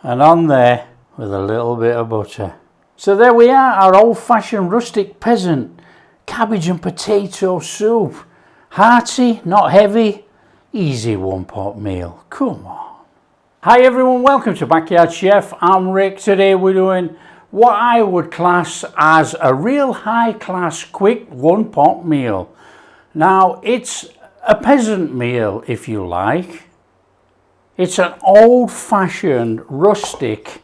and on there with a little bit of butter. So there we are, our old-fashioned rustic peasant cabbage and potato soup. Hearty, not heavy, easy one-pot meal. Come on. Hi everyone, welcome to Backyard Chef. I'm Rick. Today we're doing what I would class as a real high-class quick one-pot meal. Now it's a peasant meal, if you like. It's an old-fashioned rustic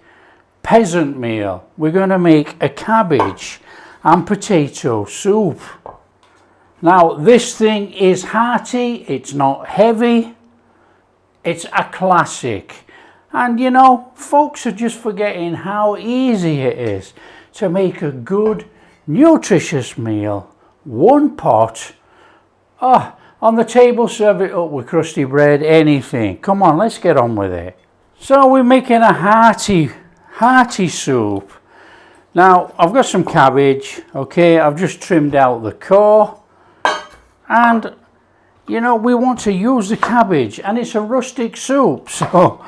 peasant meal. We're going to make a cabbage and potato soup. Now this thing is hearty, it's not heavy, it's a classic. And you know, folks are just forgetting how easy it is to make a good, nutritious meal. One pot. On the table, serve it up with crusty bread, anything. Come on, let's get on with it. So we're making a hearty soup. Now, I've got some cabbage, okay, I've just trimmed out the core. And, you know, we want to use the cabbage, and it's a rustic soup, so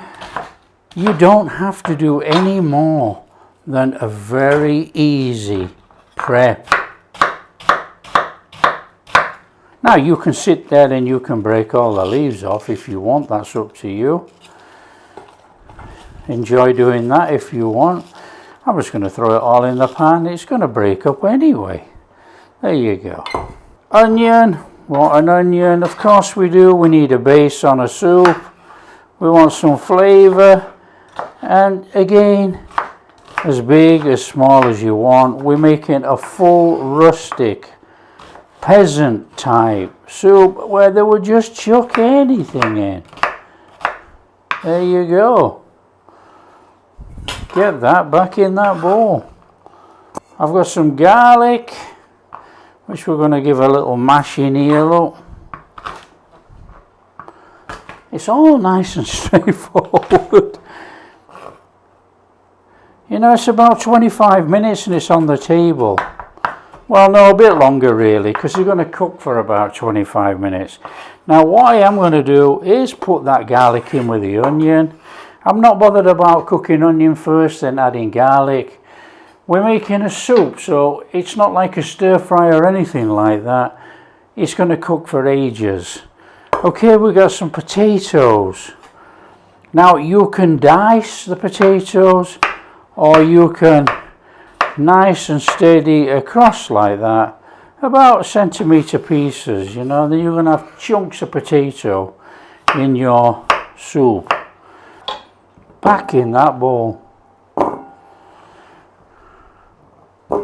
you don't have to do any more than a very easy prep. Now you can sit there and you can break all the leaves off if you want, that's up to you. Enjoy doing that if you want. I'm just going to throw it all in the pan, it's going to break up anyway. There you go. Onion, want an onion? Of course we do, we need a base on a soup. We want some flavour, and again, as big, as small as you want. We're making a full rustic peasant type soup where they would just chuck anything in. There you go. Get that back in that bowl. I've got some garlic, which we're going to give a little mash in here, look. It's all nice and straightforward. You know, it's about 25 minutes and it's on the table. Well, no, a bit longer really, because you're going to cook for about 25 minutes. Now what I am going to do is put that garlic in with the onion. I'm not bothered about cooking onion first then adding garlic. We're making a soup, so it's not like a stir fry or anything like that. It's going to cook for ages. Okay, we got some potatoes. Now you can dice the potatoes, or you can nice and steady across like that, about centimetre pieces, you know. Then you're going to have chunks of potato in your soup. Back in that bowl.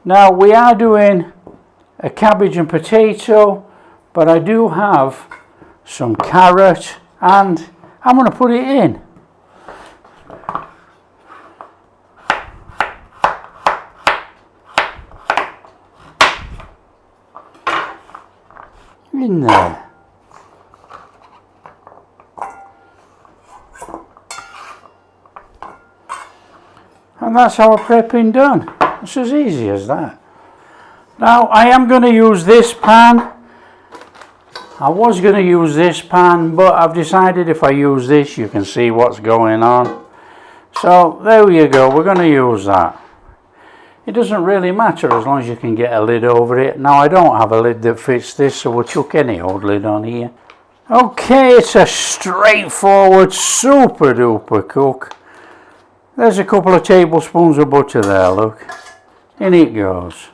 Now we are doing a cabbage and potato, but I do have some carrot and I'm going to put it in. In there. And that's our prepping done. It's as easy as that. Now I am going to use this pan. I was going to use this pan, but I've decided if I use this you can see what's going on. So there you go, we're going to use that. It doesn't really matter as long as you can get a lid over it. Now I don't have a lid that fits this, so we'll chuck any old lid on here. Okay, it's a straightforward, super duper cook. There's a couple of tablespoons of butter there, look. In it goes.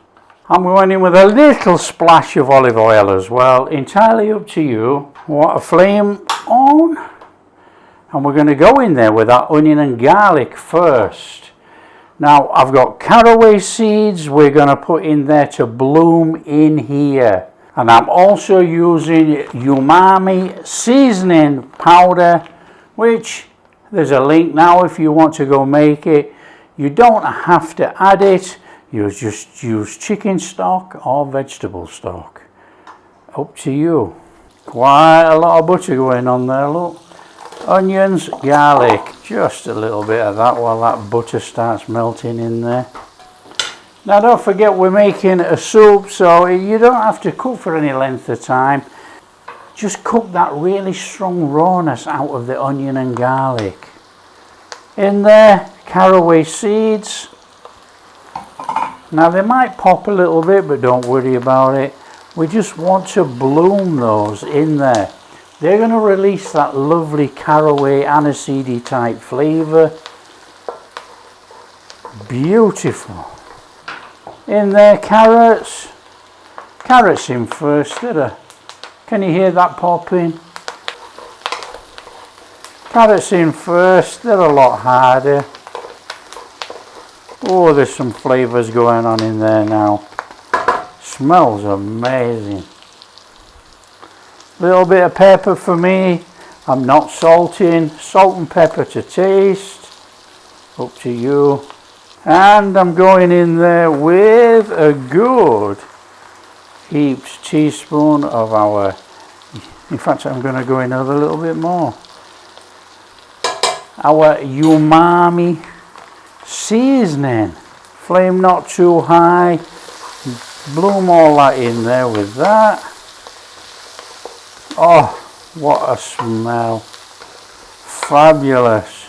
I'm going in with a little splash of olive oil as well, entirely up to you. Want a flame on. And we're going to go in there with that onion and garlic first. Now I've got caraway seeds we're going to put in there to bloom in here. And I'm also using umami seasoning powder, which there's a link now if you want to go make it. You don't have to add it. You just use chicken stock or vegetable stock. Up to you. Quite a lot of butter going on there, look. Onions, garlic, just a little bit of that while that butter starts melting in there. Now don't forget we're making a soup, so you don't have to cook for any length of time. Just cook that really strong rawness out of the onion and garlic. In there, caraway seeds. Now they might pop a little bit, but don't worry about it. We just want to bloom those in there. They're going to release that lovely caraway aniseedy type flavour. Beautiful. In there, carrots. Carrots in first. Can you hear that popping? Carrots in first. They're a lot harder. Oh, there's some flavours going on in there now. Smells amazing. Little bit of pepper for me. I'm not salting. Salt and pepper to taste. Up to you. And I'm going in there with a good heaped teaspoon of our, in fact I'm going to go in a little bit more, our umami seasoning. Flame not too high. Bloom all that in there with that. Oh, what a smell. Fabulous.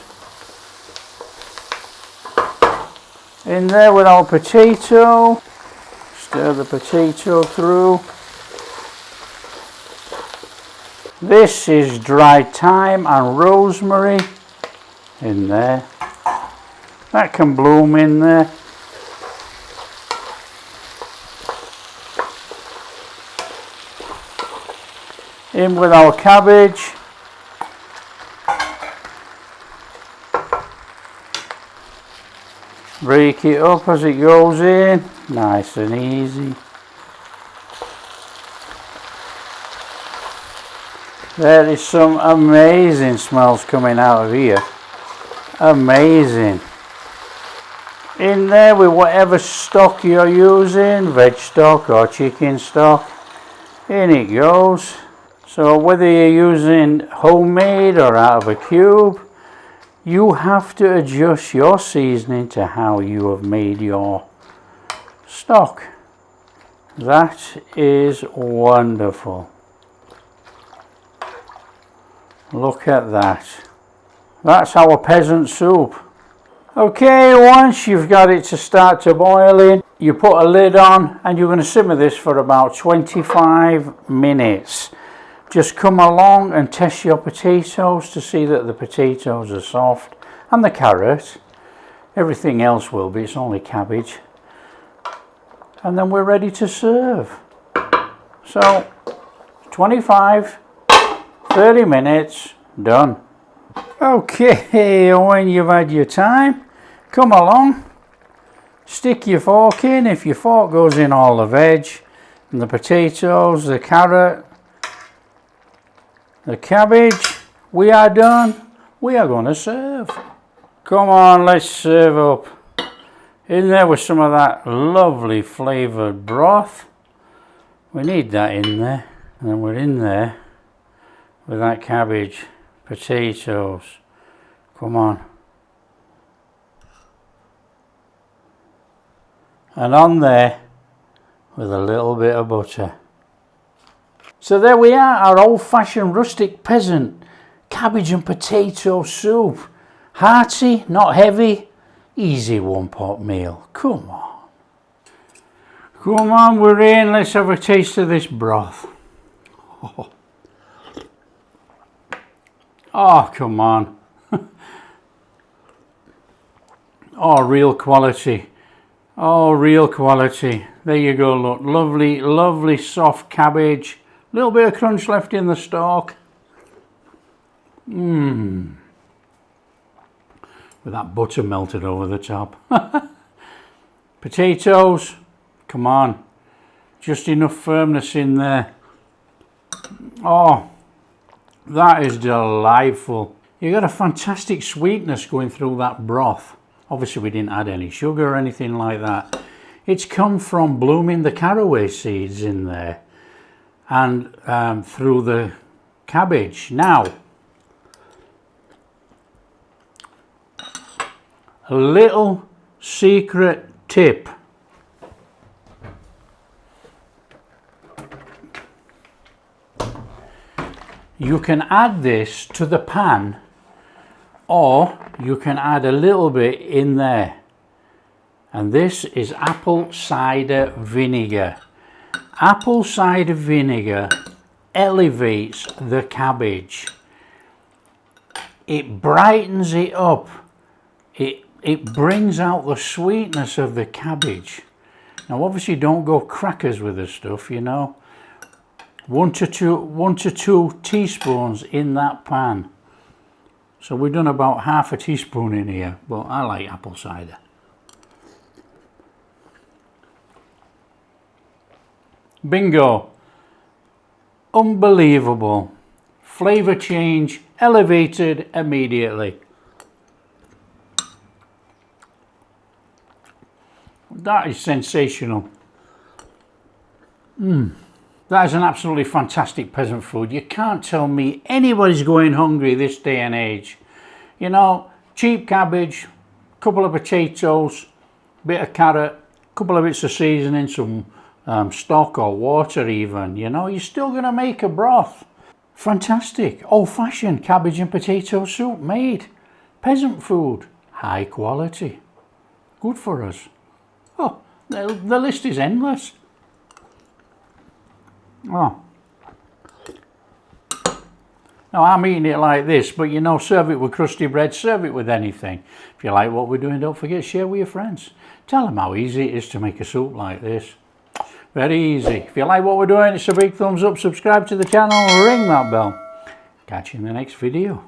In there with our potato. Stir the potato through. This is dried thyme and rosemary in there. That can bloom in there. In with our cabbage. Break it up as it goes in, nice and easy. There is some amazing smells coming out of here. Amazing. In there with whatever stock you're using, veg stock or chicken stock, in it goes. So whether you're using homemade or out of a cube, you have to adjust your seasoning to how you have made your stock. That is wonderful. Look at that. That's our peasant soup. Okay, once you've got it to start to boiling, you put a lid on and you're going to simmer this for about 25 minutes. Just come along and test your potatoes to see that the potatoes are soft, and the carrot. Everything else will be, it's only cabbage. And then we're ready to serve. So 25, 30 minutes, done. Okay, when you've had your time, come along, stick your fork in. If your fork goes in all the veg and the potatoes, the carrot, the cabbage, we are done. We are going to serve. Come on, let's serve up. In there with some of that lovely flavoured broth. We need that in there. And then we're in there with that cabbage, potatoes. Come on. And on there with a little bit of butter. So there we are, our old-fashioned rustic peasant cabbage and potato soup. Hearty, not heavy, easy one-pot meal. Come on. Come on, we're in. Let's have a taste of this broth. Oh, come on. Oh, real quality. Oh, real quality. There you go, look. Lovely, lovely soft cabbage. Little bit of crunch left in the stalk. With that butter melted over the top. Potatoes, come on. Just enough firmness in there. Oh, that is delightful. You got a fantastic sweetness going through that broth. Obviously we didn't add any sugar or anything like that. It's come from blooming the caraway seeds in there. And through the cabbage. Now, a little secret tip. You can add this to the pan, or you can add a little bit in there. And this is apple cider vinegar. Apple cider vinegar elevates the cabbage. It brightens it up. It brings out the sweetness of the cabbage. Now obviously don't go crackers with the stuff, you know. 1 to 2 teaspoons in that pan. So we've done about half a teaspoon in here, but I like apple cider. Bingo. Unbelievable. Flavour change elevated immediately. That is sensational. That is an absolutely fantastic peasant food. You can't tell me anybody's going hungry this day and age. You know, cheap cabbage, couple of potatoes, bit of carrot, couple of bits of seasoning, some stock or water even, you know, you're still going to make a broth. Fantastic. Old-fashioned cabbage and potato soup made. Peasant food. High quality. Good for us. Oh, the list is endless. Oh. Now I'm eating it like this, but you know, serve it with crusty bread, serve it with anything. If you like what we're doing, don't forget to share with your friends. Tell them how easy it is to make a soup like this. Very easy. If you like what we're doing, it's a big thumbs up, subscribe to the channel and ring that bell. Catch you in the next video.